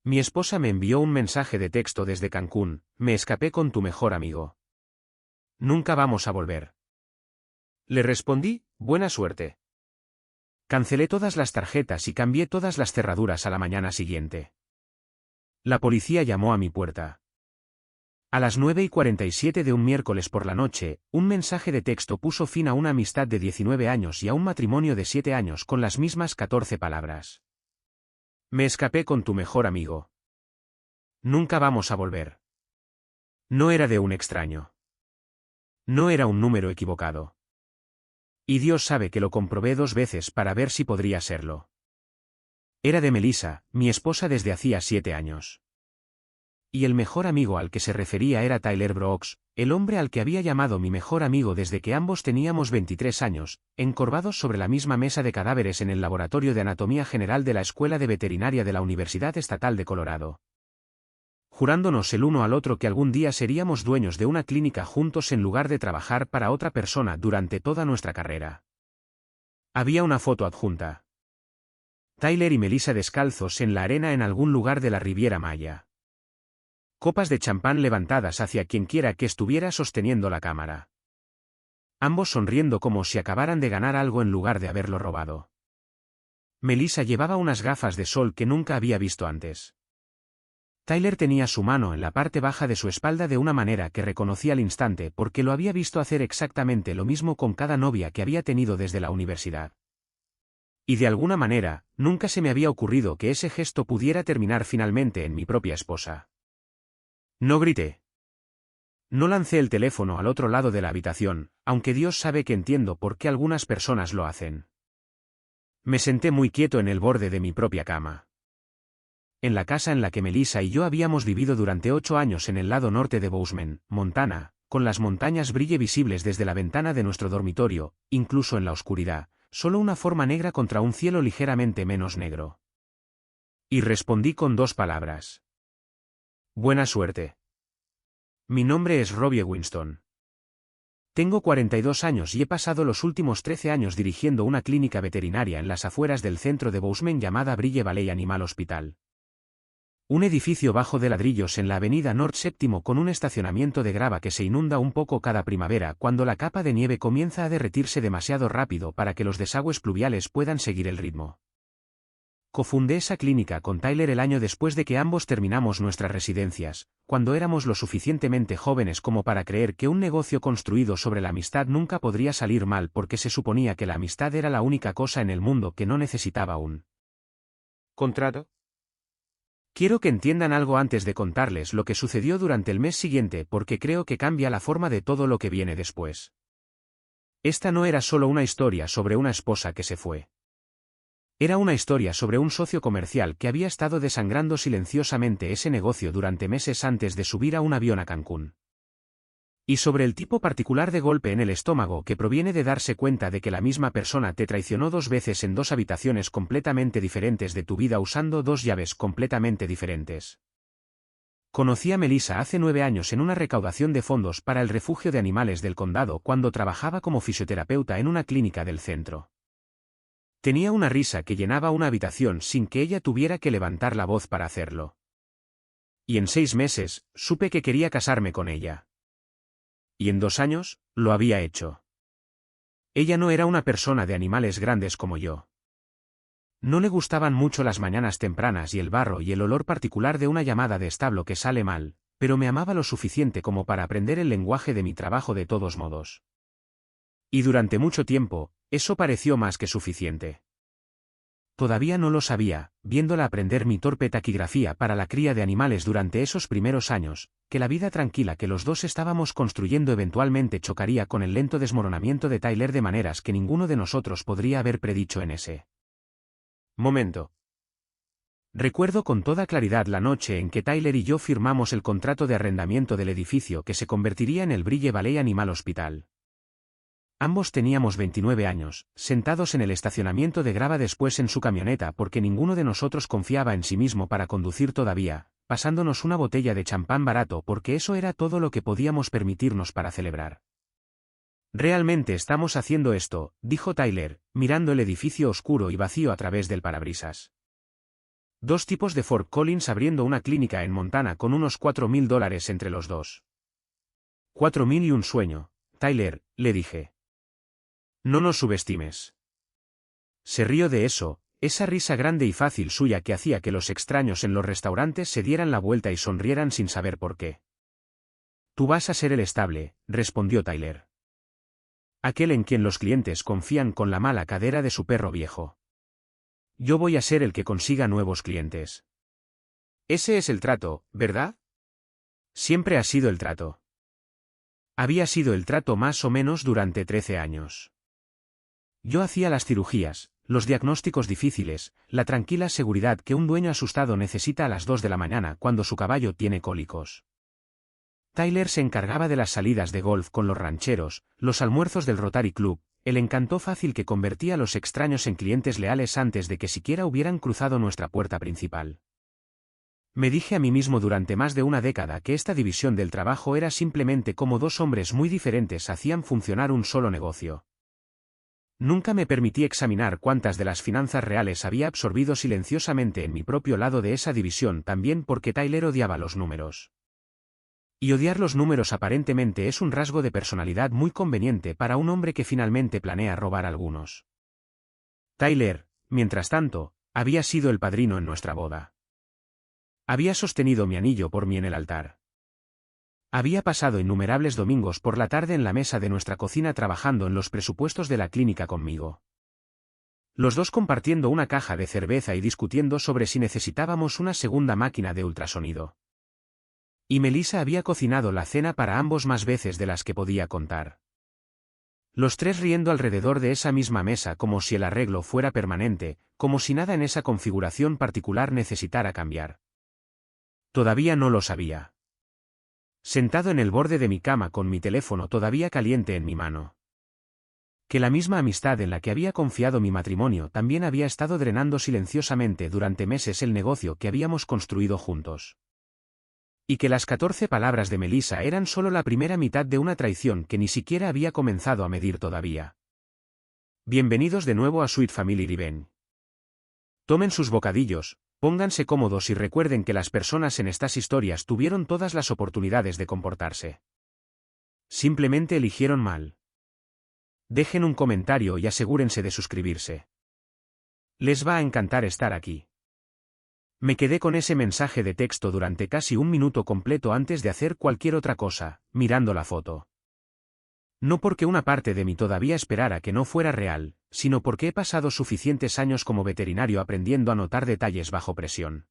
Mi esposa me envió un mensaje de texto desde Cancún: me escapé con tu mejor amigo. Nunca vamos a volver. Le respondí: buena suerte. Cancelé todas las tarjetas y cambié todas las cerraduras a la mañana siguiente. La policía llamó a mi puerta. A las 9:47 de un miércoles por la noche, un mensaje de texto puso fin a una amistad de 19 años y a un matrimonio de 7 años con las mismas 14 palabras. Me escapé con tu mejor amigo. Nunca vamos a volver. No era de un extraño. No era un número equivocado. Y Dios sabe que lo comprobé 2 veces para ver si podría serlo. Era de Melissa, mi esposa desde hacía 7 años. Y el mejor amigo al que se refería era Tyler Brooks, el hombre al que había llamado mi mejor amigo desde que ambos teníamos 23 años, encorvados sobre la misma mesa de cadáveres en el Laboratorio de Anatomía General de la Escuela de Veterinaria de la Universidad Estatal de Colorado. Jurándonos el uno al otro que algún día seríamos dueños de una clínica juntos en lugar de trabajar para otra persona durante toda nuestra carrera. Había una foto adjunta. Tyler y Melissa descalzos en la arena en algún lugar de la Riviera Maya. Copas de champán levantadas hacia quienquiera que estuviera sosteniendo la cámara. Ambos sonriendo como si acabaran de ganar algo en lugar de haberlo robado. Melissa llevaba unas gafas de sol que nunca había visto antes. Tyler tenía su mano en la parte baja de su espalda de una manera que reconocí al instante porque lo había visto hacer exactamente lo mismo con cada novia que había tenido desde la universidad. Y de alguna manera, nunca se me había ocurrido que ese gesto pudiera terminar finalmente en mi propia esposa. No grité. No lancé el teléfono al otro lado de la habitación, aunque Dios sabe que entiendo por qué algunas personas lo hacen. Me senté muy quieto en el borde de mi propia cama. En la casa en la que Melissa y yo habíamos vivido durante 8 años en el lado norte de Bozeman, Montana, con las montañas brille visibles desde la ventana de nuestro dormitorio, incluso en la oscuridad, solo una forma negra contra un cielo ligeramente menos negro. Y respondí con 2 palabras. Buena suerte. Mi nombre es Robbie Winston. Tengo 42 años y he pasado los últimos 13 años dirigiendo una clínica veterinaria en las afueras del centro de Bozeman llamada Brille Valley Animal Hospital. Un edificio bajo de ladrillos en la avenida North Séptimo con un estacionamiento de grava que se inunda un poco cada primavera cuando la capa de nieve comienza a derretirse demasiado rápido para que los desagües pluviales puedan seguir el ritmo. Cofundé esa clínica con Tyler el año después de que ambos terminamos nuestras residencias, cuando éramos lo suficientemente jóvenes como para creer que un negocio construido sobre la amistad nunca podría salir mal porque se suponía que la amistad era la única cosa en el mundo que no necesitaba un contrato. Quiero que entiendan algo antes de contarles lo que sucedió durante el mes siguiente porque creo que cambia la forma de todo lo que viene después. Esta no era solo una historia sobre una esposa que se fue. Era una historia sobre un socio comercial que había estado desangrando silenciosamente ese negocio durante meses antes de subir a un avión a Cancún. Y sobre el tipo particular de golpe en el estómago que proviene de darse cuenta de que la misma persona te traicionó 2 veces en 2 habitaciones completamente diferentes de tu vida usando 2 llaves completamente diferentes. Conocí a Melissa hace 9 años en una recaudación de fondos para el refugio de animales del condado cuando trabajaba como fisioterapeuta en una clínica del centro. Tenía una risa que llenaba una habitación sin que ella tuviera que levantar la voz para hacerlo. Y en 6 meses, supe que quería casarme con ella. Y en 2 años, lo había hecho. Ella no era una persona de animales grandes como yo. No le gustaban mucho las mañanas tempranas y el barro y el olor particular de una llamada de establo que sale mal, pero me amaba lo suficiente como para aprender el lenguaje de mi trabajo de todos modos. Y durante mucho tiempo, eso pareció más que suficiente. Todavía no lo sabía, viéndola aprender mi torpe taquigrafía para la cría de animales durante esos primeros años, que la vida tranquila que los dos estábamos construyendo eventualmente chocaría con el lento desmoronamiento de Tyler de maneras que ninguno de nosotros podría haber predicho en ese momento. Recuerdo con toda claridad la noche en que Tyler y yo firmamos el contrato de arrendamiento del edificio que se convertiría en el Brille Valley Animal Hospital. Ambos teníamos 29 años, sentados en el estacionamiento de grava después en su camioneta porque ninguno de nosotros confiaba en sí mismo para conducir todavía, pasándonos una botella de champán barato porque eso era todo lo que podíamos permitirnos para celebrar. Realmente estamos haciendo esto, dijo Tyler, mirando el edificio oscuro y vacío a través del parabrisas. Dos tipos de Fort Collins abriendo una clínica en Montana con unos $4.000 entre los dos. 4.000 y un sueño, Tyler, le dije. No nos subestimes. Se rió de eso, esa risa grande y fácil suya que hacía que los extraños en los restaurantes se dieran la vuelta y sonrieran sin saber por qué. Tú vas a ser el estable, respondió Tyler. Aquel en quien los clientes confían con la mala cadera de su perro viejo. Yo voy a ser el que consiga nuevos clientes. Ese es el trato, ¿verdad? Siempre ha sido el trato. Había sido el trato más o menos durante 13 años. Yo hacía las cirugías, los diagnósticos difíciles, la tranquila seguridad que un dueño asustado necesita a las 2 de la mañana cuando su caballo tiene cólicos. Tyler se encargaba de las salidas de golf con los rancheros, los almuerzos del Rotary Club, el encanto fácil que convertía a los extraños en clientes leales antes de que siquiera hubieran cruzado nuestra puerta principal. Me dije a mí mismo durante más de una década que esta división del trabajo era simplemente como dos hombres muy diferentes hacían funcionar un solo negocio. Nunca me permití examinar cuántas de las finanzas reales había absorbido silenciosamente en mi propio lado de esa división también porque Tyler odiaba los números. Y odiar los números aparentemente es un rasgo de personalidad muy conveniente para un hombre que finalmente planea robar algunos. Tyler, mientras tanto, había sido el padrino en nuestra boda. Había sostenido mi anillo por mí en el altar. Había pasado innumerables domingos por la tarde en la mesa de nuestra cocina trabajando en los presupuestos de la clínica conmigo. Los dos compartiendo una caja de cerveza y discutiendo sobre si necesitábamos una segunda máquina de ultrasonido. Y Melissa había cocinado la cena para ambos más veces de las que podía contar. Los tres riendo alrededor de esa misma mesa como si el arreglo fuera permanente, como si nada en esa configuración particular necesitara cambiar. Todavía no lo sabía. Sentado en el borde de mi cama con mi teléfono todavía caliente en mi mano. Que la misma amistad en la que había confiado mi matrimonio también había estado drenando silenciosamente durante meses el negocio que habíamos construido juntos. Y que las 14 palabras de Melissa eran solo la primera mitad de una traición que ni siquiera había comenzado a medir todavía. Bienvenidos de nuevo a Sweet Family Revenge. Tomen sus bocadillos, pónganse cómodos y recuerden que las personas en estas historias tuvieron todas las oportunidades de comportarse. Simplemente eligieron mal. Dejen un comentario y asegúrense de suscribirse. Les va a encantar estar aquí. Me quedé con ese mensaje de texto durante casi un minuto completo antes de hacer cualquier otra cosa, mirando la foto. No porque una parte de mí todavía esperara que no fuera real, sino porque he pasado suficientes años como veterinario aprendiendo a notar detalles bajo presión.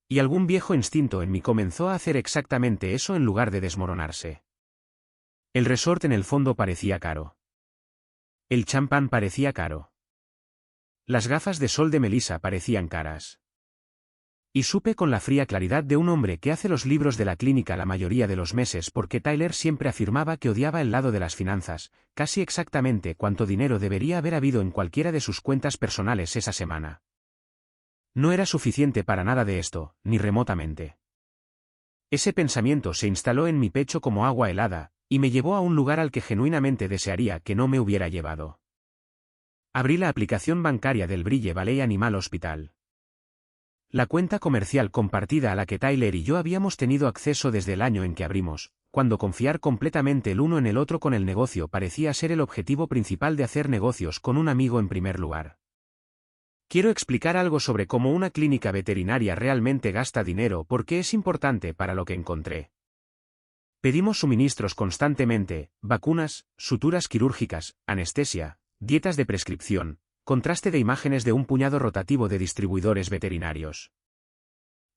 Y algún viejo instinto en mí comenzó a hacer exactamente eso en lugar de desmoronarse. El resort en el fondo parecía caro. El champán parecía caro. Las gafas de sol de Melissa parecían caras. Y supe con la fría claridad de un hombre que hace los libros de la clínica la mayoría de los meses porque Tyler siempre afirmaba que odiaba el lado de las finanzas, casi exactamente cuánto dinero debería haber habido en cualquiera de sus cuentas personales esa semana. No era suficiente para nada de esto, ni remotamente. Ese pensamiento se instaló en mi pecho como agua helada, y me llevó a un lugar al que genuinamente desearía que no me hubiera llevado. Abrí la aplicación bancaria del Brille Valley Animal Hospital. La cuenta comercial compartida a la que Tyler y yo habíamos tenido acceso desde el año en que abrimos, cuando confiar completamente el uno en el otro con el negocio parecía ser el objetivo principal de hacer negocios con un amigo en primer lugar. Quiero explicar algo sobre cómo una clínica veterinaria realmente gasta dinero porque es importante para lo que encontré. Pedimos suministros constantemente, vacunas, suturas quirúrgicas, anestesia, dietas de prescripción, contraste de imágenes de un puñado rotativo de distribuidores veterinarios.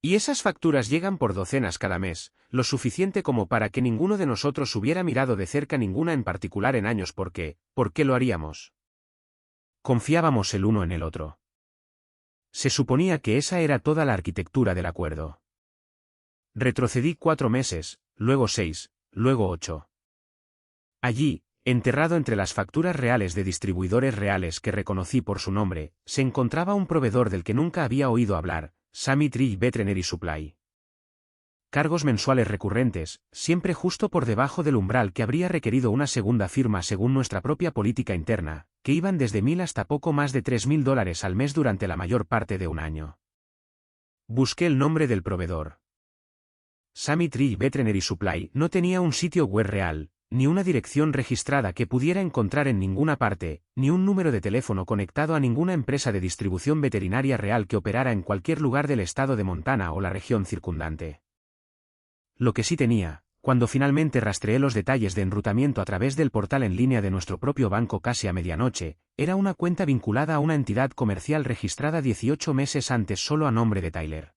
Y esas facturas llegan por docenas cada mes, lo suficiente como para que ninguno de nosotros hubiera mirado de cerca ninguna en particular en años ¿por qué lo haríamos? Confiábamos el uno en el otro. Se suponía que esa era toda la arquitectura del acuerdo. Retrocedí 4 meses, luego 6, luego 8. Allí, enterrado entre las facturas reales de distribuidores reales que reconocí por su nombre, se encontraba un proveedor del que nunca había oído hablar, Sammy Tree Veterinary Supply. Cargos mensuales recurrentes, siempre justo por debajo del umbral que habría requerido una segunda firma según nuestra propia política interna, que iban desde $1,000 hasta poco más de $3,000 al mes durante la mayor parte de un año. Busqué el nombre del proveedor. Sammy Tree Veterinary Supply no tenía un sitio web real, ni una dirección registrada que pudiera encontrar en ninguna parte, ni un número de teléfono conectado a ninguna empresa de distribución veterinaria real que operara en cualquier lugar del estado de Montana o la región circundante. Lo que sí tenía, cuando finalmente rastreé los detalles de enrutamiento a través del portal en línea de nuestro propio banco casi a medianoche, era una cuenta vinculada a una entidad comercial registrada 18 meses antes solo a nombre de Tyler.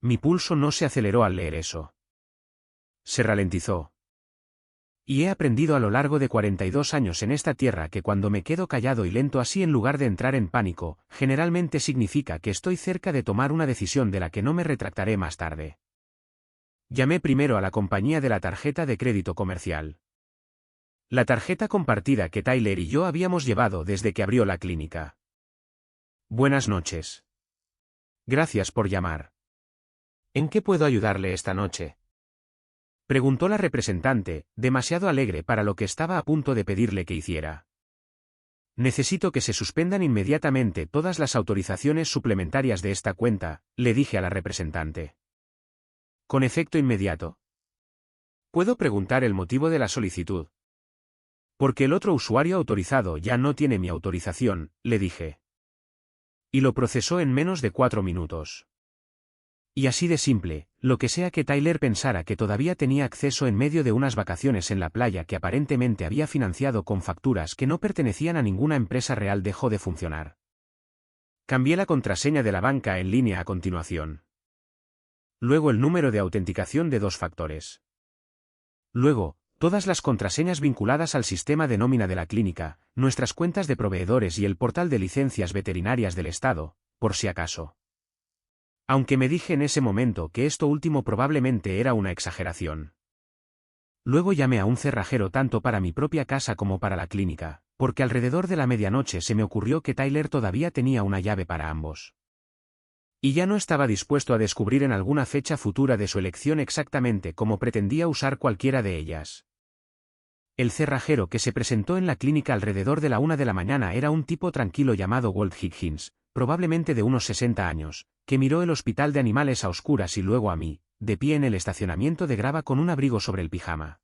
Mi pulso no se aceleró al leer eso. Se ralentizó. Y he aprendido a lo largo de 42 años en esta tierra que cuando me quedo callado y lento así en lugar de entrar en pánico, generalmente significa que estoy cerca de tomar una decisión de la que no me retractaré más tarde. Llamé primero a la compañía de la tarjeta de crédito comercial. La tarjeta compartida que Tyler y yo habíamos llevado desde que abrió la clínica. Buenas noches. Gracias por llamar. ¿En qué puedo ayudarle esta noche?, preguntó la representante, demasiado alegre para lo que estaba a punto de pedirle que hiciera. Necesito que se suspendan inmediatamente todas las autorizaciones suplementarias de esta cuenta, le dije a la representante. ¿Con efecto inmediato? ¿Puedo preguntar el motivo de la solicitud? Porque el otro usuario autorizado ya no tiene mi autorización, le dije. Y lo procesó en menos de 4 minutos. Y así de simple, lo que sea que Tyler pensara que todavía tenía acceso en medio de unas vacaciones en la playa que aparentemente había financiado con facturas que no pertenecían a ninguna empresa real dejó de funcionar. Cambié la contraseña de la banca en línea a continuación. Luego el número de autenticación de 2 factores. Luego, todas las contraseñas vinculadas al sistema de nómina de la clínica, nuestras cuentas de proveedores y el portal de licencias veterinarias del estado, por si acaso. Aunque me dije en ese momento que esto último probablemente era una exageración. Luego llamé a un cerrajero tanto para mi propia casa como para la clínica, porque alrededor de la medianoche se me ocurrió que Tyler todavía tenía una llave para ambos. Y ya no estaba dispuesto a descubrir en alguna fecha futura de su elección exactamente cómo pretendía usar cualquiera de ellas. El cerrajero que se presentó en la clínica alrededor de la 1 de la mañana era un tipo tranquilo llamado Walt Higgins, probablemente de unos 60 años, que miró el hospital de animales a oscuras y luego a mí, de pie en el estacionamiento de grava con un abrigo sobre el pijama.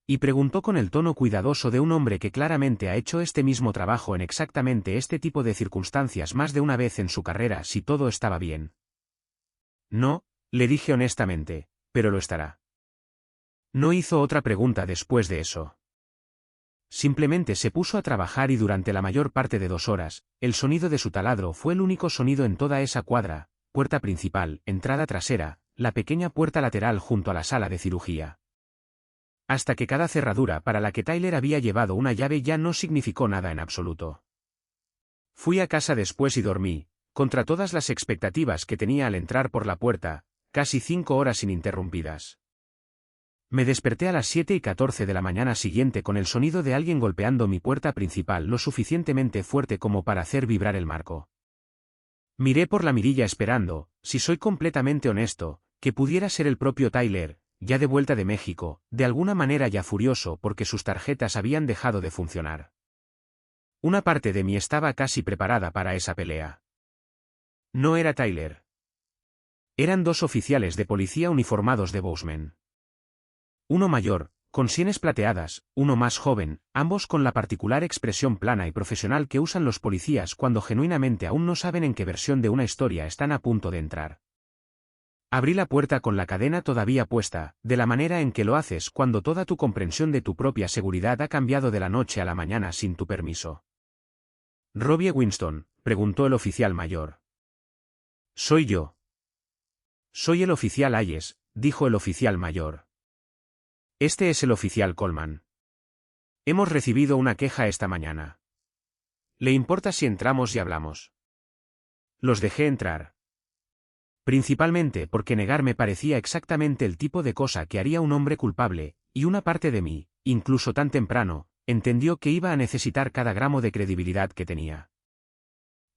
Y preguntó con el tono cuidadoso de un hombre que claramente ha hecho este mismo trabajo en exactamente este tipo de circunstancias más de una vez en su carrera si todo estaba bien. No, le dije honestamente, pero lo estará. No hizo otra pregunta después de eso. Simplemente se puso a trabajar y durante la mayor parte de 2 horas, el sonido de su taladro fue el único sonido en toda esa cuadra, puerta principal, entrada trasera, la pequeña puerta lateral junto a la sala de cirugía. Hasta que cada cerradura para la que Tyler había llevado una llave ya no significó nada en absoluto. Fui a casa después y dormí, contra todas las expectativas que tenía al entrar por la puerta, casi 5 horas ininterrumpidas. Me desperté a las 7:14 de la mañana siguiente con el sonido de alguien golpeando mi puerta principal lo suficientemente fuerte como para hacer vibrar el marco. Miré por la mirilla esperando, si soy completamente honesto, que pudiera ser el propio Tyler, ya de vuelta de México, de alguna manera ya furioso porque sus tarjetas habían dejado de funcionar. Una parte de mí estaba casi preparada para esa pelea. No era Tyler. Eran 2 oficiales de policía uniformados de Bozeman. Uno mayor, con sienes plateadas, uno más joven, ambos con la particular expresión plana y profesional que usan los policías cuando genuinamente aún no saben en qué versión de una historia están a punto de entrar. Abrí la puerta con la cadena todavía puesta, de la manera en que lo haces cuando toda tu comprensión de tu propia seguridad ha cambiado de la noche a la mañana sin tu permiso. «¿Robbie Winston?», preguntó el oficial mayor. «Soy yo». «Soy el oficial Hayes», dijo el oficial mayor. «Este es el oficial Coleman. Hemos recibido una queja esta mañana. ¿Le importa si entramos y hablamos?». Los dejé entrar. Principalmente porque negar me parecía exactamente el tipo de cosa que haría un hombre culpable, y una parte de mí, incluso tan temprano, entendió que iba a necesitar cada gramo de credibilidad que tenía.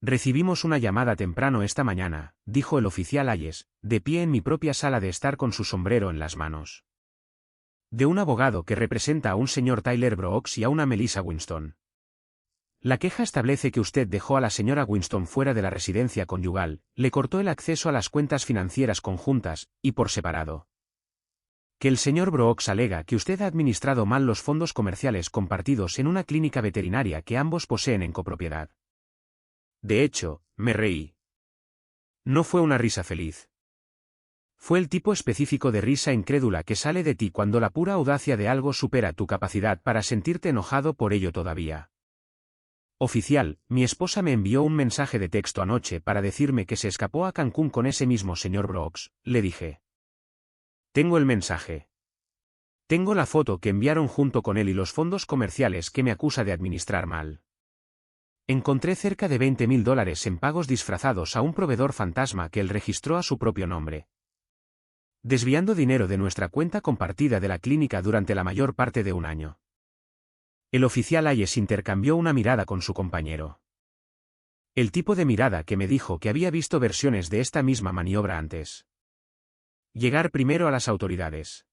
«Recibimos una llamada temprano esta mañana», dijo el oficial Hayes, de pie en mi propia sala de estar con su sombrero en las manos. «De un abogado que representa a un señor Tyler Brooks y a una Melissa Winston. La queja establece que usted dejó a la señora Winston fuera de la residencia conyugal, le cortó el acceso a las cuentas financieras conjuntas, y por separado. Que el señor Brooks alega que usted ha administrado mal los fondos comerciales compartidos en una clínica veterinaria que ambos poseen en copropiedad. De hecho, me reí. No fue una risa feliz. Fue el tipo específico de risa incrédula que sale de ti cuando la pura audacia de algo supera tu capacidad para sentirte enojado por ello todavía. Oficial, mi esposa me envió un mensaje de texto anoche para decirme que se escapó a Cancún con ese mismo señor Brooks, le dije. Tengo el mensaje. Tengo la foto que enviaron junto con él y los fondos comerciales que me acusa de administrar mal. Encontré cerca de $20,000 en pagos disfrazados a un proveedor fantasma que él registró a su propio nombre, desviando dinero de nuestra cuenta compartida de la clínica durante la mayor parte de un año. El oficial Hayes intercambió una mirada con su compañero. El tipo de mirada que me dijo que había visto versiones de esta misma maniobra antes. Llegar primero a las autoridades.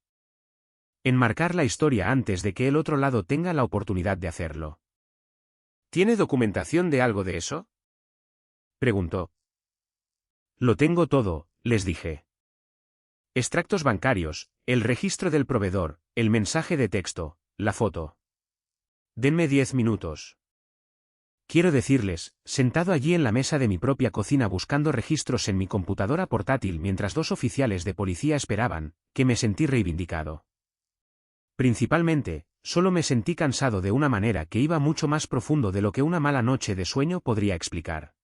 Enmarcar la historia antes de que el otro lado tenga la oportunidad de hacerlo. ¿Tiene documentación de algo de eso?, preguntó. Lo tengo todo, les dije. Extractos bancarios, el registro del proveedor, el mensaje de texto, la foto. Denme 10 minutos. Quiero decirles, sentado allí en la mesa de mi propia cocina buscando registros en mi computadora portátil mientras 2 oficiales de policía esperaban, que me sentí reivindicado. Principalmente, solo me sentí cansado de una manera que iba mucho más profundo de lo que una mala noche de sueño podría explicar.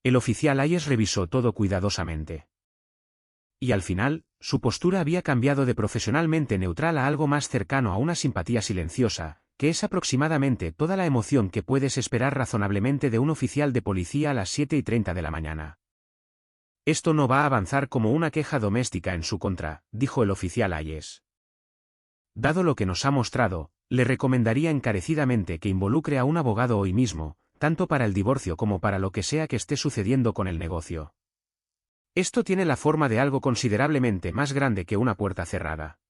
El oficial Hayes revisó todo cuidadosamente. Y al final, su postura había cambiado de profesionalmente neutral a algo más cercano a una simpatía silenciosa, que es aproximadamente toda la emoción que puedes esperar razonablemente de un oficial de policía a las 7:30 de la mañana. Esto no va a avanzar como una queja doméstica en su contra, dijo el oficial Hayes. Dado lo que nos ha mostrado, le recomendaría encarecidamente que involucre a un abogado hoy mismo, tanto para el divorcio como para lo que sea que esté sucediendo con el negocio. Esto tiene la forma de algo considerablemente más grande que una puerta cerrada.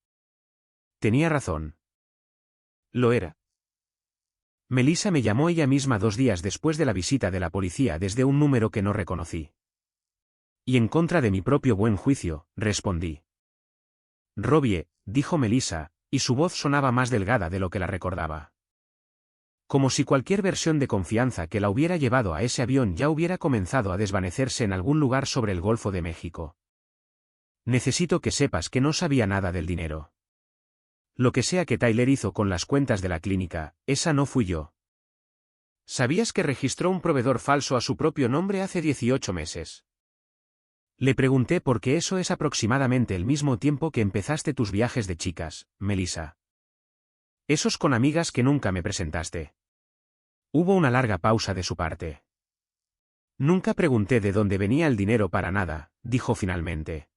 Tenía razón. Lo era. Melissa me llamó ella misma 2 días después de la visita de la policía desde un número que no reconocí. Y en contra de mi propio buen juicio, respondí. Robbie, dijo Melissa, y su voz sonaba más delgada de lo que la recordaba. Como si cualquier versión de confianza que la hubiera llevado a ese avión ya hubiera comenzado a desvanecerse en algún lugar sobre el Golfo de México. Necesito que sepas que no sabía nada del dinero. Lo que sea que Tyler hizo con las cuentas de la clínica, esa no fui yo. ¿Sabías que registró un proveedor falso a su propio nombre hace 18 meses? Le pregunté porque eso es aproximadamente el mismo tiempo que empezaste tus viajes de chicas, Melissa. Esos con amigas que nunca me presentaste. Hubo una larga pausa de su parte. Nunca pregunté de dónde venía el dinero para nada, dijo finalmente.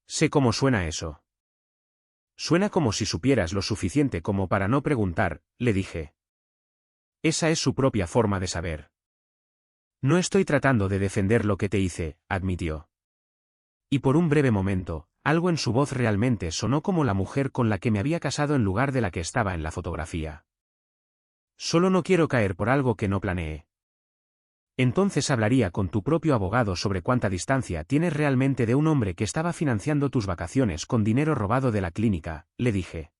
Sé cómo suena eso. Suena como si supieras lo suficiente como para no preguntar, le dije. Esa es su propia forma de saber. No estoy tratando de defender lo que te hice, admitió. Y por un breve momento, algo en su voz realmente sonó como la mujer con la que me había casado en lugar de la que estaba en la fotografía. Solo no quiero caer por algo que no planeé. Entonces hablaría con tu propio abogado sobre cuánta distancia tienes realmente de un hombre que estaba financiando tus vacaciones con dinero robado de la clínica, le dije.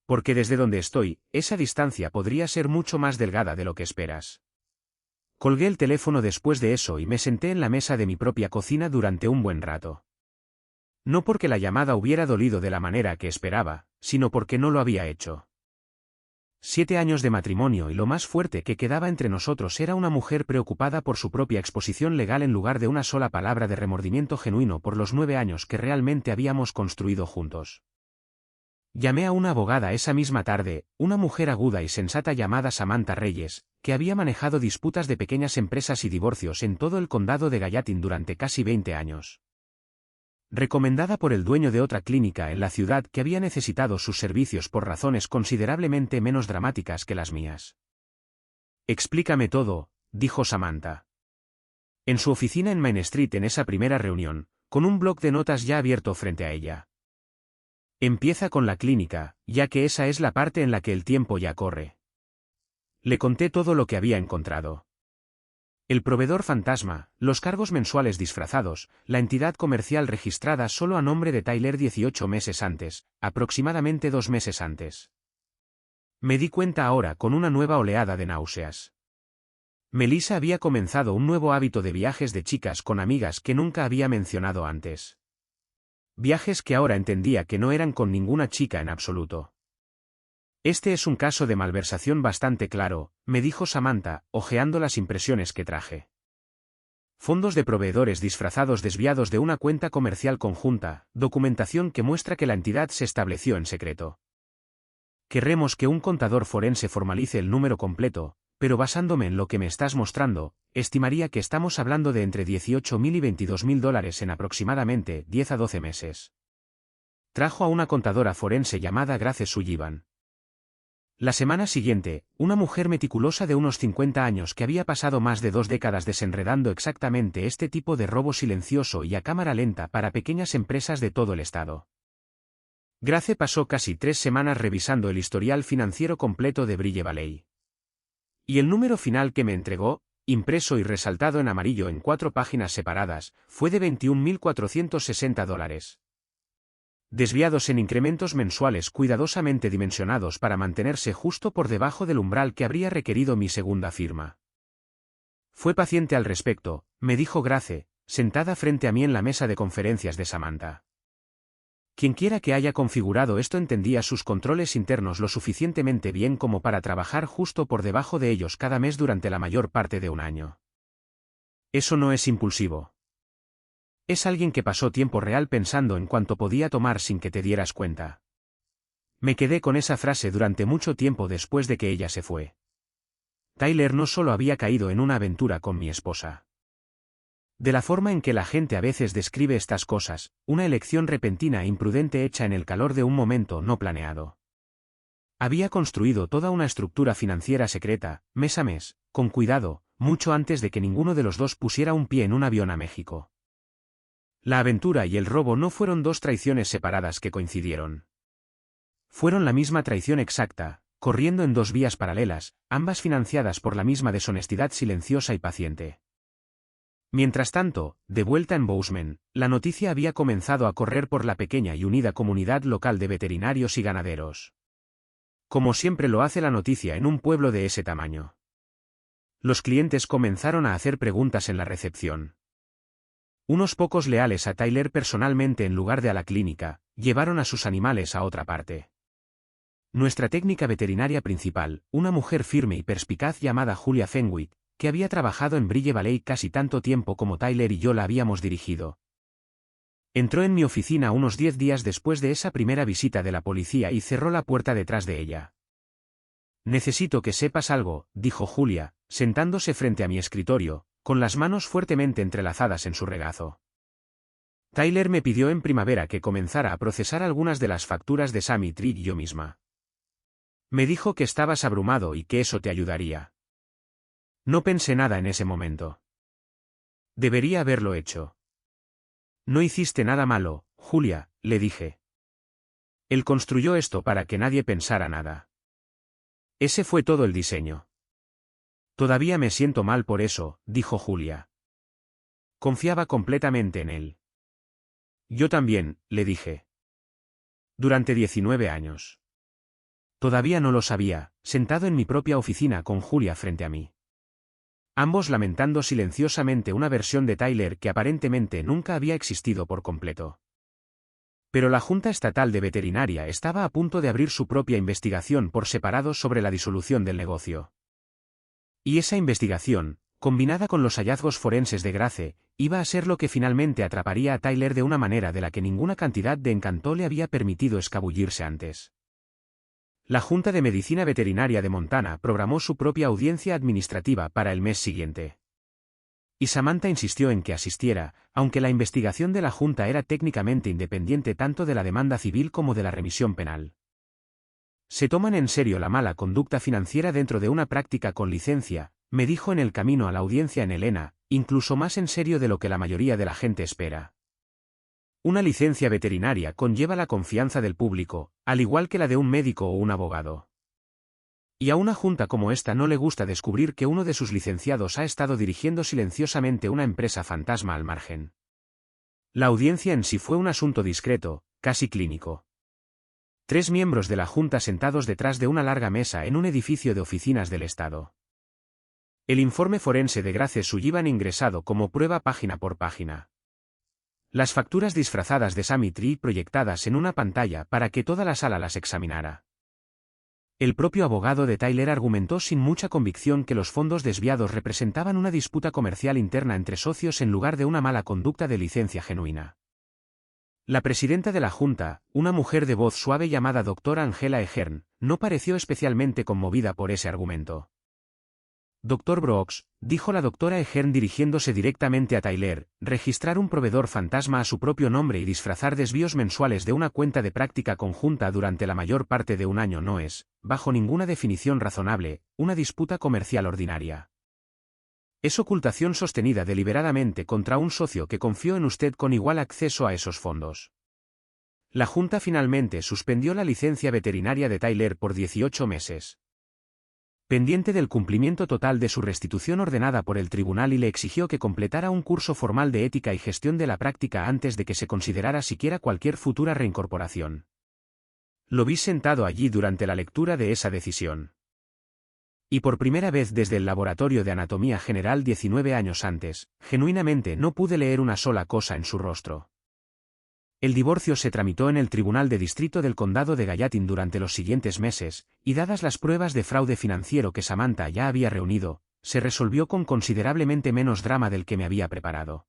Porque desde donde estoy, esa distancia podría ser mucho más delgada de lo que esperas. Colgué el teléfono después de eso y me senté en la mesa de mi propia cocina durante un buen rato. No porque la llamada hubiera dolido de la manera que esperaba, sino porque no lo había hecho. 7 años de matrimonio y lo más fuerte que quedaba entre nosotros era una mujer preocupada por su propia exposición legal en lugar de una sola palabra de remordimiento genuino por los 9 años que realmente habíamos construido juntos. Llamé a una abogada esa misma tarde, una mujer aguda y sensata llamada Samantha Reyes, que había manejado disputas de pequeñas empresas y divorcios en todo el condado de Gallatin durante casi 20 años. Recomendada por el dueño de otra clínica en la ciudad que había necesitado sus servicios por razones considerablemente menos dramáticas que las mías. Explícame todo, dijo Samantha. En su oficina en Main Street en esa primera reunión, con un bloc de notas ya abierto frente a ella. Empieza con la clínica, ya que esa es la parte en la que el tiempo ya corre. Le conté todo lo que había encontrado. El proveedor fantasma, los cargos mensuales disfrazados, la entidad comercial registrada solo a nombre de Tyler 18 meses antes, aproximadamente 2 meses antes. Me di cuenta ahora con una nueva oleada de náuseas. Melissa había comenzado un nuevo hábito de viajes de chicas con amigas que nunca había mencionado antes. Viajes que ahora entendía que no eran con ninguna chica en absoluto. Este es un caso de malversación bastante claro, me dijo Samantha, hojeando las impresiones que traje. Fondos de proveedores disfrazados desviados de una cuenta comercial conjunta, documentación que muestra que la entidad se estableció en secreto. Querremos que un contador forense formalice el número completo, pero basándome en lo que me estás mostrando, estimaría que estamos hablando de entre $18,000 y $22,000 en aproximadamente 10 a 12 meses. Trajo a una contadora forense llamada Grace Sullivan. La semana siguiente, una mujer meticulosa de unos 50 años que había pasado más de 2 décadas desenredando exactamente este tipo de robo silencioso y a cámara lenta para pequeñas empresas de todo el estado. Grace pasó casi 3 semanas revisando el historial financiero completo de Brille Valley. Y el número final que me entregó, impreso y resaltado en amarillo en 4 páginas separadas, fue de $21,460. Desviados en incrementos mensuales cuidadosamente dimensionados para mantenerse justo por debajo del umbral que habría requerido mi segunda firma. Fue paciente al respecto, me dijo Grace, sentada frente a mí en la mesa de conferencias de Samantha. Quienquiera que haya configurado esto entendía sus controles internos lo suficientemente bien como para trabajar justo por debajo de ellos cada mes durante la mayor parte de un año. Eso no es impulsivo. Es alguien que pasó tiempo real pensando en cuánto podía tomar sin que te dieras cuenta. Me quedé con esa frase durante mucho tiempo después de que ella se fue. Tyler no solo había caído en una aventura con mi esposa. De la forma en que la gente a veces describe estas cosas, una elección repentina e imprudente hecha en el calor de un momento no planeado. Había construido toda una estructura financiera secreta, mes a mes, con cuidado, mucho antes de que ninguno de los dos pusiera un pie en un avión a México. La aventura y el robo no fueron 2 traiciones separadas que coincidieron. Fueron la misma traición exacta, corriendo en 2 vías paralelas, ambas financiadas por la misma deshonestidad silenciosa y paciente. Mientras tanto, de vuelta en Bozeman, la noticia había comenzado a correr por la pequeña y unida comunidad local de veterinarios y ganaderos. Como siempre lo hace la noticia en un pueblo de ese tamaño. Los clientes comenzaron a hacer preguntas en la recepción. Unos pocos leales a Tyler personalmente en lugar de a la clínica, llevaron a sus animales a otra parte. Nuestra técnica veterinaria principal, una mujer firme y perspicaz llamada Julia Fenwick, que había trabajado en Brille Valley casi tanto tiempo como Tyler y yo la habíamos dirigido. Entró en mi oficina unos 10 días después de esa primera visita de la policía y cerró la puerta detrás de ella. Necesito que sepas algo, dijo Julia, sentándose frente a mi escritorio, con las manos fuertemente entrelazadas en su regazo. Tyler me pidió en primavera que comenzara a procesar algunas de las facturas de Sammy Tree y yo misma. Me dijo que estabas abrumado y que eso te ayudaría. No pensé nada en ese momento. Debería haberlo hecho. No hiciste nada malo, Julia, le dije. Él construyó esto para que nadie pensara nada. Ese fue todo el diseño. Todavía me siento mal por eso, dijo Julia. Confiaba completamente en él. Yo también, le dije. Durante 19 años. Todavía no lo sabía, sentado en mi propia oficina con Julia frente a mí. Ambos lamentando silenciosamente una versión de Tyler que aparentemente nunca había existido por completo. Pero la Junta Estatal de Veterinaria estaba a punto de abrir su propia investigación por separado sobre la disolución del negocio. Y esa investigación, combinada con los hallazgos forenses de Grace, iba a ser lo que finalmente atraparía a Tyler de una manera de la que ninguna cantidad de encanto le había permitido escabullirse antes. La Junta de Medicina Veterinaria de Montana programó su propia audiencia administrativa para el mes siguiente. Y Samantha insistió en que asistiera, aunque la investigación de la Junta era técnicamente independiente tanto de la demanda civil como de la remisión penal. Se toman en serio la mala conducta financiera dentro de una práctica con licencia, me dijo en el camino a la audiencia en Helena, incluso más en serio de lo que la mayoría de la gente espera. Una licencia veterinaria conlleva la confianza del público, al igual que la de un médico o un abogado. Y a una junta como esta no le gusta descubrir que uno de sus licenciados ha estado dirigiendo silenciosamente una empresa fantasma al margen. La audiencia en sí fue un asunto discreto, casi clínico. 3 miembros de la junta sentados detrás de una larga mesa en un edificio de oficinas del Estado. El informe forense de Grace Sullivan ingresado como prueba página por página. Las facturas disfrazadas de Sammy Tree proyectadas en una pantalla para que toda la sala las examinara. El propio abogado de Tyler argumentó sin mucha convicción que los fondos desviados representaban una disputa comercial interna entre socios en lugar de una mala conducta de licencia genuina. La presidenta de la Junta, una mujer de voz suave llamada doctora Angela Ehern, no pareció especialmente conmovida por ese argumento. Dr. Brooks, dijo la doctora Ehern dirigiéndose directamente a Tyler, registrar un proveedor fantasma a su propio nombre y disfrazar desvíos mensuales de una cuenta de práctica conjunta durante la mayor parte de un año no es, bajo ninguna definición razonable, una disputa comercial ordinaria. Es ocultación sostenida deliberadamente contra un socio que confió en usted con igual acceso a esos fondos. La Junta finalmente suspendió la licencia veterinaria de Tyler por 18 meses. Pendiente del cumplimiento total de su restitución ordenada por el tribunal y le exigió que completara un curso formal de ética y gestión de la práctica antes de que se considerara siquiera cualquier futura reincorporación. Lo vi sentado allí durante la lectura de esa decisión. Y por primera vez desde el laboratorio de anatomía general 19 años antes, genuinamente no pude leer una sola cosa en su rostro. El divorcio se tramitó en el Tribunal de Distrito del Condado de Gallatin durante los siguientes meses, y dadas las pruebas de fraude financiero que Samantha ya había reunido, se resolvió con considerablemente menos drama del que me había preparado.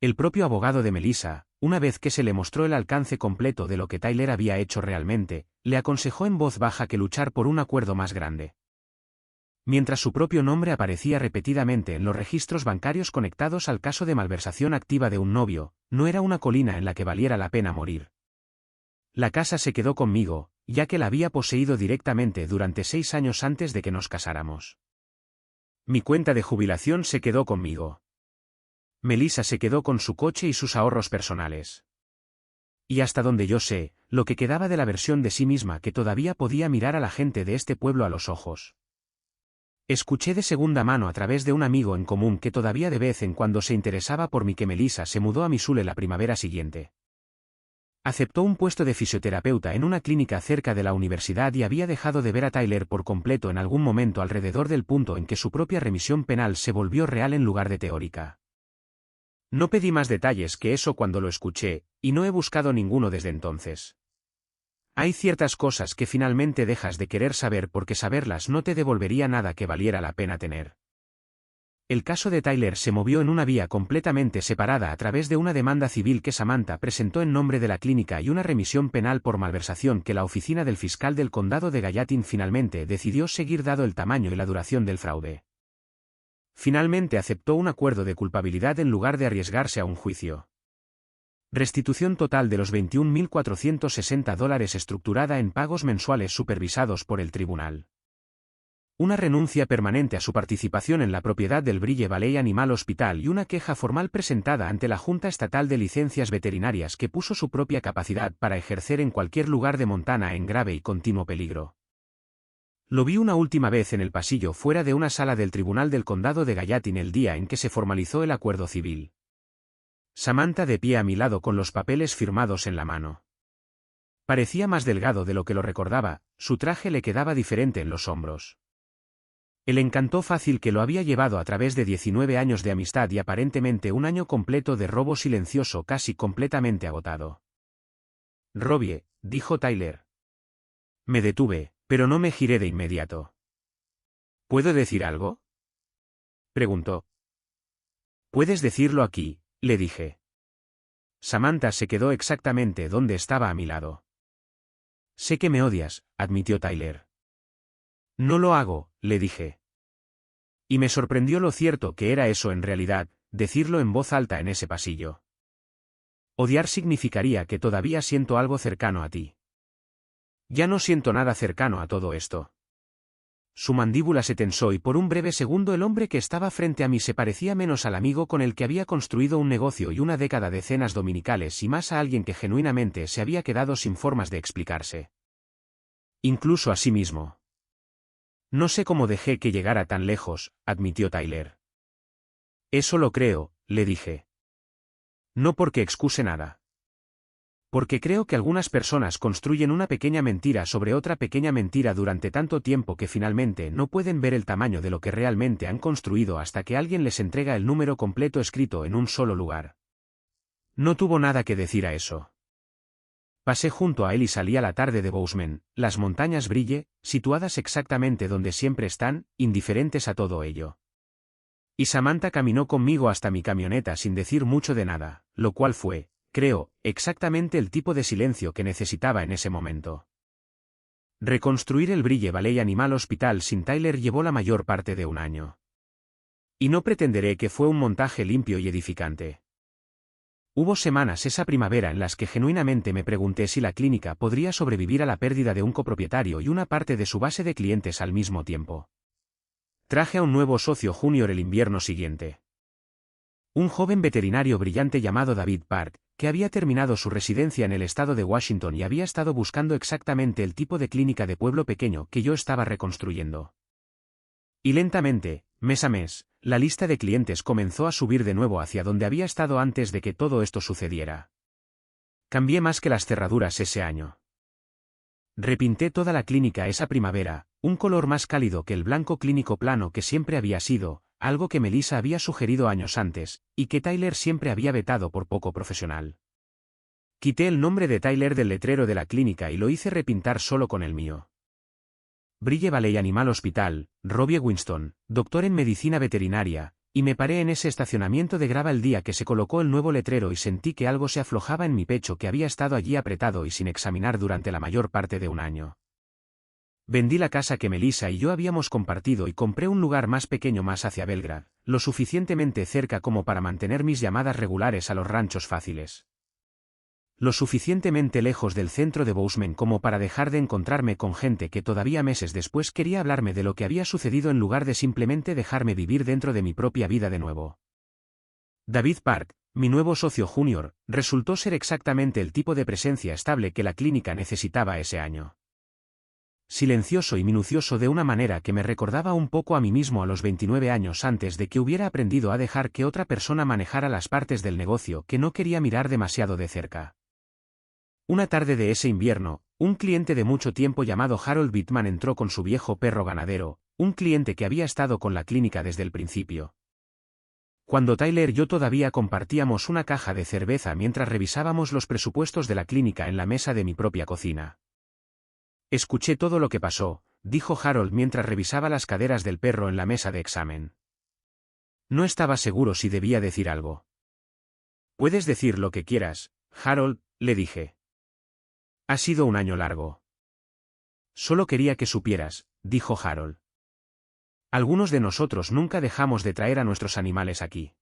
El propio abogado de Melissa, una vez que se le mostró el alcance completo de lo que Tyler había hecho realmente, le aconsejó en voz baja que luchar por un acuerdo más grande. Mientras su propio nombre aparecía repetidamente en los registros bancarios conectados al caso de malversación activa de un novio, no era una colina en la que valiera la pena morir. La casa se quedó conmigo, ya que la había poseído directamente durante 6 años antes de que nos casáramos. Mi cuenta de jubilación se quedó conmigo. Melissa se quedó con su coche y sus ahorros personales. Y hasta donde yo sé, lo que quedaba de la versión de sí misma que todavía podía mirar a la gente de este pueblo a los ojos. Escuché de segunda mano a través de un amigo en común que todavía de vez en cuando se interesaba por mí que Melissa se mudó a Missouri la primavera siguiente. Aceptó un puesto de fisioterapeuta en una clínica cerca de la universidad y había dejado de ver a Tyler por completo en algún momento alrededor del punto en que su propia remisión penal se volvió real en lugar de teórica. No pedí más detalles que eso cuando lo escuché, y no he buscado ninguno desde entonces. Hay ciertas cosas que finalmente dejas de querer saber porque saberlas no te devolvería nada que valiera la pena tener. El caso de Tyler se movió en una vía completamente separada a través de una demanda civil que Samantha presentó en nombre de la clínica y una remisión penal por malversación que la oficina del fiscal del condado de Gallatin finalmente decidió seguir dado el tamaño y la duración del fraude. Finalmente aceptó un acuerdo de culpabilidad en lugar de arriesgarse a un juicio. Restitución total de los $21.460 estructurada en pagos mensuales supervisados por el tribunal. Una renuncia permanente a su participación en la propiedad del Brille Valley Animal Hospital y una queja formal presentada ante la Junta Estatal de Licencias Veterinarias que puso su propia capacidad para ejercer en cualquier lugar de Montana en grave y continuo peligro. Lo vi una última vez en el pasillo fuera de una sala del Tribunal del Condado de Gallatin el día en que se formalizó el acuerdo civil. Samantha de pie a mi lado con los papeles firmados en la mano. Parecía más delgado de lo que lo recordaba, su traje le quedaba diferente en los hombros. El encanto fácil que lo había llevado a través de 19 años de amistad y aparentemente un año completo de robo silencioso casi completamente agotado. Robbie, dijo Tyler. Me detuve, pero no me giré de inmediato. ¿Puedo decir algo?, preguntó. Puedes decirlo aquí, le dije. Samantha se quedó exactamente donde estaba a mi lado. Sé que me odias, admitió Tyler. No lo hago, le dije. Y me sorprendió lo cierto que era eso en realidad, decirlo en voz alta en ese pasillo. Odiar significaría que todavía siento algo cercano a ti. Ya no siento nada cercano a todo esto. Su mandíbula se tensó y por un breve segundo el hombre que estaba frente a mí se parecía menos al amigo con el que había construido un negocio y una década de cenas dominicales y más a alguien que genuinamente se había quedado sin formas de explicarse. Incluso a sí mismo. No sé cómo dejé que llegara tan lejos, admitió Tyler. Eso lo creo, le dije. No porque excuse nada. Porque creo que algunas personas construyen una pequeña mentira sobre otra pequeña mentira durante tanto tiempo que finalmente no pueden ver el tamaño de lo que realmente han construido hasta que alguien les entrega el número completo escrito en un solo lugar. No tuvo nada que decir a eso. Pasé junto a él y salí a la tarde de Bozeman, las montañas Brille, situadas exactamente donde siempre están, indiferentes a todo ello. Y Samantha caminó conmigo hasta mi camioneta sin decir mucho de nada, lo cual fue, creo, exactamente el tipo de silencio que necesitaba en ese momento. Reconstruir el Brille Valley Animal Hospital sin Tyler llevó la mayor parte de un año. Y no pretenderé que fue un montaje limpio y edificante. Hubo semanas esa primavera en las que genuinamente me pregunté si la clínica podría sobrevivir a la pérdida de un copropietario y una parte de su base de clientes al mismo tiempo. Traje a un nuevo socio junior el invierno siguiente. Un joven veterinario brillante llamado David Park, que había terminado su residencia en el estado de Washington y había estado buscando exactamente el tipo de clínica de pueblo pequeño que yo estaba reconstruyendo. Y lentamente, mes a mes, la lista de clientes comenzó a subir de nuevo hacia donde había estado antes de que todo esto sucediera. Cambié más que las cerraduras ese año. Repinté toda la clínica esa primavera, un color más cálido que el blanco clínico plano que siempre había sido, algo que Melissa había sugerido años antes, y que Tyler siempre había vetado por poco profesional. Quité el nombre de Tyler del letrero de la clínica y lo hice repintar solo con el mío. Brille Valley Animal Hospital, Robbie Winston, doctor en medicina veterinaria, y me paré en ese estacionamiento de grava el día que se colocó el nuevo letrero y sentí que algo se aflojaba en mi pecho que había estado allí apretado y sin examinar durante la mayor parte de un año. Vendí la casa que Melissa y yo habíamos compartido y compré un lugar más pequeño más hacia Belgrad, lo suficientemente cerca como para mantener mis llamadas regulares a los ranchos fáciles. Lo suficientemente lejos del centro de Bozeman como para dejar de encontrarme con gente que todavía meses después quería hablarme de lo que había sucedido en lugar de simplemente dejarme vivir dentro de mi propia vida de nuevo. David Park, mi nuevo socio junior, resultó ser exactamente el tipo de presencia estable que la clínica necesitaba ese año. Silencioso y minucioso de una manera que me recordaba un poco a mí mismo a los 29 años antes de que hubiera aprendido a dejar que otra persona manejara las partes del negocio que no quería mirar demasiado de cerca. Una tarde de ese invierno, un cliente de mucho tiempo llamado Harold Bittman entró con su viejo perro ganadero, un cliente que había estado con la clínica desde el principio. Cuando Tyler y yo todavía compartíamos una caja de cerveza mientras revisábamos los presupuestos de la clínica en la mesa de mi propia cocina. Escuché todo lo que pasó, dijo Harold mientras revisaba las caderas del perro en la mesa de examen. No estaba seguro si debía decir algo. Puedes decir lo que quieras, Harold, le dije. Ha sido un año largo. Solo quería que supieras, dijo Harold. Algunos de nosotros nunca dejamos de traer a nuestros animales aquí.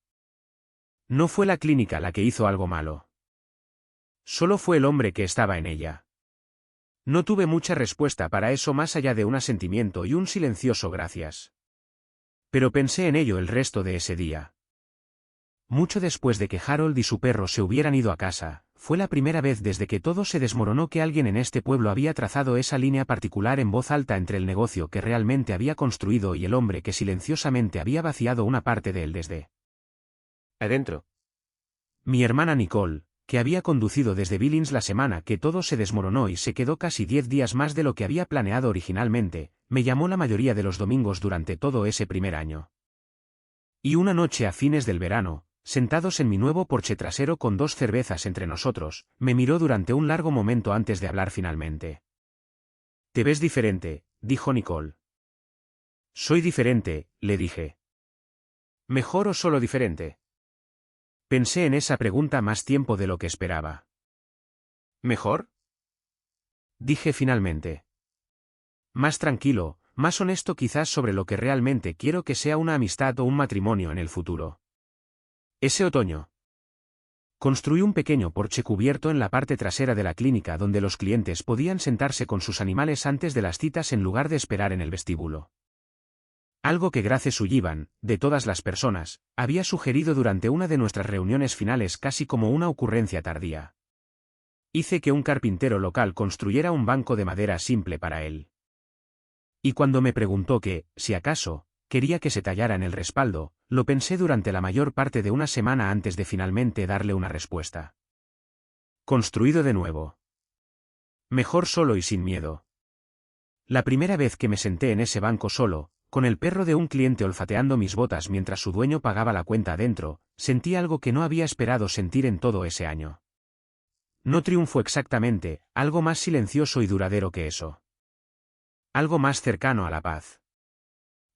No fue la clínica la que hizo algo malo. Solo fue el hombre que estaba en ella. No tuve mucha respuesta para eso más allá de un asentimiento y un silencioso gracias. Pero pensé en ello el resto de ese día. Mucho después de que Harold y su perro se hubieran ido a casa, fue la primera vez desde que todo se desmoronó que alguien en este pueblo había trazado esa línea particular en voz alta entre el negocio que realmente había construido y el hombre que silenciosamente había vaciado una parte de él desde adentro. Mi hermana Nicole, que había conducido desde Billings la semana que todo se desmoronó y se quedó casi 10 días más de lo que había planeado originalmente, me llamó la mayoría de los domingos durante todo ese primer año. Y una noche a fines del verano, sentados en mi nuevo porche trasero con 2 cervezas entre nosotros, me miró durante un largo momento antes de hablar finalmente. «Te ves diferente», dijo Nicole. «Soy diferente», le dije. «¿Mejor o solo diferente?» Pensé en esa pregunta más tiempo de lo que esperaba. ¿Mejor?, dije finalmente. Más tranquilo, más honesto quizás sobre lo que realmente quiero que sea una amistad o un matrimonio en el futuro. Ese otoño construí un pequeño porche cubierto en la parte trasera de la clínica donde los clientes podían sentarse con sus animales antes de las citas en lugar de esperar en el vestíbulo. Algo que Grace Sullivan, de todas las personas, había sugerido durante una de nuestras reuniones finales casi como una ocurrencia tardía. Hice que un carpintero local construyera un banco de madera simple para él. Y cuando me preguntó que, si acaso, quería que se tallara en el respaldo, lo pensé durante la mayor parte de una semana antes de finalmente darle una respuesta. Construido de nuevo. Mejor solo y sin miedo. La primera vez que me senté en ese banco solo, con el perro de un cliente olfateando mis botas mientras su dueño pagaba la cuenta adentro, sentí algo que no había esperado sentir en todo ese año. No triunfo exactamente, algo más silencioso y duradero que eso. Algo más cercano a la paz.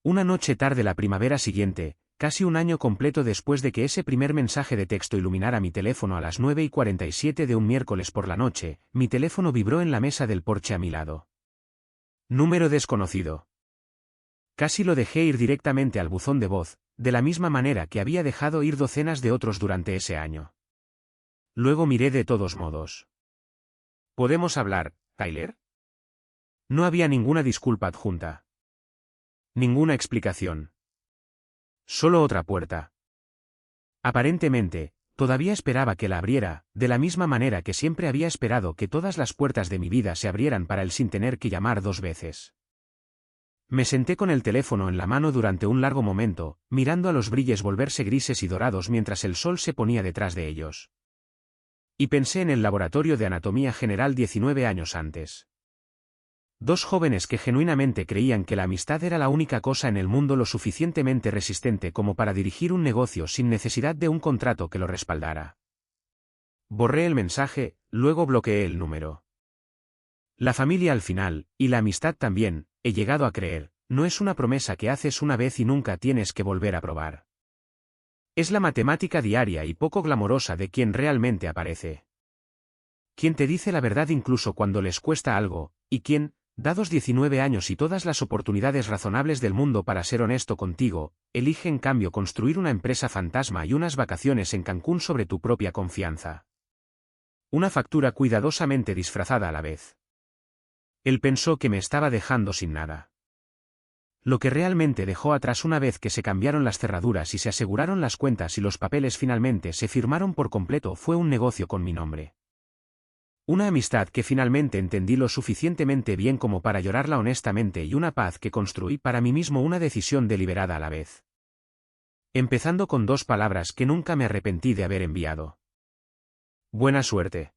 Una noche tarde la primavera siguiente, casi un año completo después de que ese primer mensaje de texto iluminara mi teléfono a las 9:47 de un miércoles por la noche, mi teléfono vibró en la mesa del porche a mi lado. Número desconocido. Casi lo dejé ir directamente al buzón de voz, de la misma manera que había dejado ir docenas de otros durante ese año. Luego miré de todos modos. ¿Podemos hablar, Tyler? No había ninguna disculpa adjunta. Ninguna explicación. Solo otra puerta. Aparentemente, todavía esperaba que la abriera, de la misma manera que siempre había esperado que todas las puertas de mi vida se abrieran para él sin tener que llamar 2 veces. Me senté con el teléfono en la mano durante un largo momento, mirando a los brillos volverse grises y dorados mientras el sol se ponía detrás de ellos. Y pensé en el laboratorio de anatomía general 19 años antes. 2 jóvenes que genuinamente creían que la amistad era la única cosa en el mundo lo suficientemente resistente como para dirigir un negocio sin necesidad de un contrato que lo respaldara. Borré el mensaje, luego bloqueé el número. La familia al final, y la amistad también, he llegado a creer, no es una promesa que haces una vez y nunca tienes que volver a probar. Es la matemática diaria y poco glamorosa de quien realmente aparece. Quien te dice la verdad incluso cuando les cuesta algo, y quien, dados 19 años y todas las oportunidades razonables del mundo para ser honesto contigo, elige en cambio construir una empresa fantasma y unas vacaciones en Cancún sobre tu propia confianza. Una factura cuidadosamente disfrazada a la vez. Él pensó que me estaba dejando sin nada. Lo que realmente dejó atrás una vez que se cambiaron las cerraduras y se aseguraron las cuentas y los papeles finalmente se firmaron por completo fue un negocio con mi nombre. Una amistad que finalmente entendí lo suficientemente bien como para llorarla honestamente y una paz que construí para mí mismo una decisión deliberada a la vez. Empezando con 2 palabras que nunca me arrepentí de haber enviado. Buena suerte.